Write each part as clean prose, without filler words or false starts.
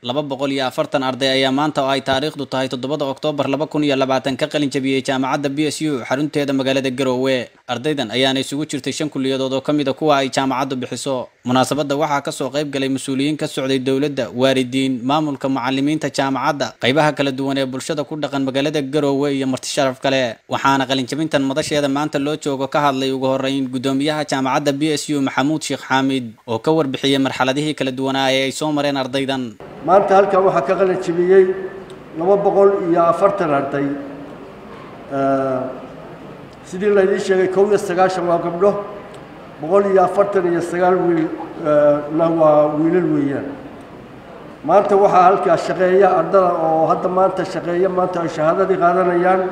240 arday ayaa maanta oo ay taariikhdu tahay 7 Oktoobar 2020 ka qalin jabiyay jaamacadda BSU xarunteeda magaalada Garowe. Ardaydan ayaana isugu jirtay 5 kuliyadood oo kamid ah kuwa ay jaamacaddu bixiso. Munaasabadda waxaa ka soo qayb galay mas'uuliyiin ka socday dawladda, waalidiin, maamulka, macallimiinta jaamacadda, qaybaha kala duwan ee bulshada ku dhaqan magaalada Garowe iyo marti sharaf kale. Waxaana qalin jabintan madasheeda maanta loo joogo ka hadlay ugu horeyn gudoomiyaha jaamacadda BSU Maxamuud Sheekh Xaamid oo ka warbixiyay marxaladihii kala duwanaa ee ay soo mareen ardaydan. maanta halkan waxaa ka qalin jabiyay 240 arday sidii la idin sheegay 190 waa gabdho 149 wiil waa wiilal weeyaan. maanta waxaa halkaas shaqeeya ardada oo hadda maanta shaqeeya maanta ay shahaadadii qaadanayaan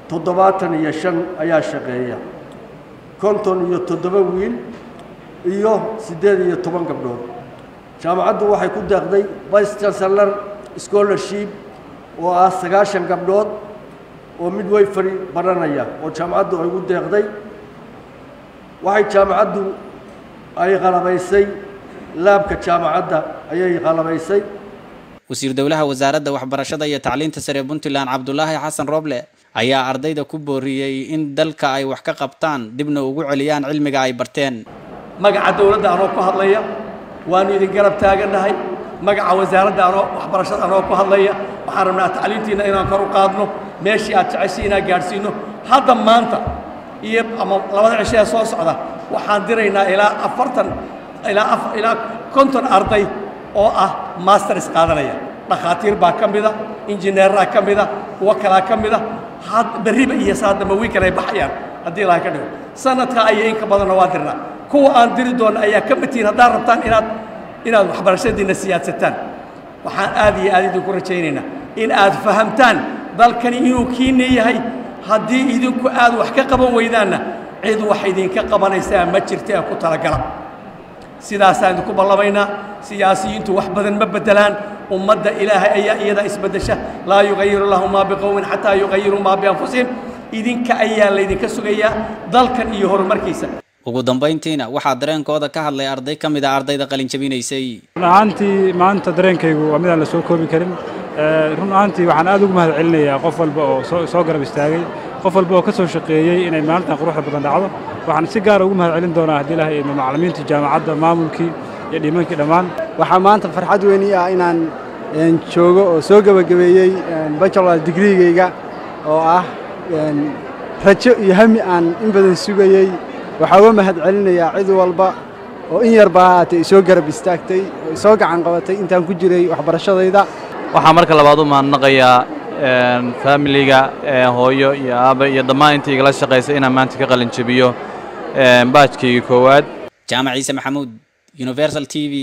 75 ayaa shaqeeya 57 wiil iyo 18 gabdhood. jaamacaddu waxay ku deeqday Vice Chancellor Scholarship oo ah 90 gabdhood oo midwifery baranaya oo jaamacaddu ay ugu deeqday. waxay jaamacaddu ay qalabaysay laabka jaamacadda ayay qalabaysay. wasiir dawlaha wasaaradda waxbarashada iyo tacliinta sare Puntland Cabdullaahi Xasan Roble ayaa ardayda ku booriyay in dalka ay wax ka qabtaan dibna ugu celiyaan cilmiga ay barteen. magaca dawladda anoo ku hadlaya waan idin garab taaganahay magaca wasaaradda anoo waxbarashada anoo ku hadlaya waxaan rabnaa tacliintiina inaan kor u qaadno meeshii aad jeceshiin inaan gaarsiino. hadda maanta iyo ama labada cisho ee soo socda waxaan diraynaa ilaa 50 arday oo ah masters qaadanaya. dhakhaatiir baa ka mid ah, injineeraa ka mid ah, kuwa kalaa ka mid ah. berriba iyo saadama wiil kale ay baxayaan haddii ilaahay ka dhigo. sanadka ayay in ka badanna waa dirnaa. kuwa aan diri doona ayaa ka mitiin haddaad rabtaan inaad waxbarashadiina siyaadsataan. waxaan aad iyo aad idinku rajaynaynaa in aad fahamtaan dalkani inuu kiina yahay. haddii idinku aad wax ka qaban weydaanna cid wax idinka qabanaysaa ma jirta ee ku talagala. sidaasaan idinku ballamaynaa. siyaasiyiintu wax badan ma bedelaan. ummadda ilaahay ayaa iyada isbedesha. laa yugayiru lahu maa biqowmin xataa yugayiruu maa bianfusihim. idinka ayaa laydinka sugayaa dalkan iyo horumarkiisa. ugu dambeyntiina waxaa dareenkooda ka hadlay arday ka mid ah ardayda qalin jabinaysay. run ahaantii maanta dareenkaygu waa mid aan la soo koobi karin. run ahaantii waxaan aad ugu mahadcelinayaa qof walba oo soo garab istaagay, qof walba oo ka soo shaqeeyey inay maalintan quruxda badan dhacdo. waxaan si gaar ah ugu mahadcelin doonaa haddii ilaahay iyo macallimiinta jaamacadda, maamulkii iyo dhimankii dhammaan. waxaa maanta farxad weyn ii ah inaan joogo oo soo gabagabeeyey bachelor degree-gayga oo ah rajo iyo hami aan in badan sugayey. waxaa uga mahadcelinayaa cid walba oo in yarba haatay soo garab istaagtay oo soo gacan qabatay intaan ku jiray waxbarashadayda. waxaa marka labaad u mahadnaqayaa familiga hooyo iyo aaba iyo dhammaan intii igala shaqaysay inaan maanta ka qalin jabiyo baajkayga koowaad. Jaamac Ciise Maxamuud, Universal TV,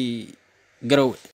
Garowe.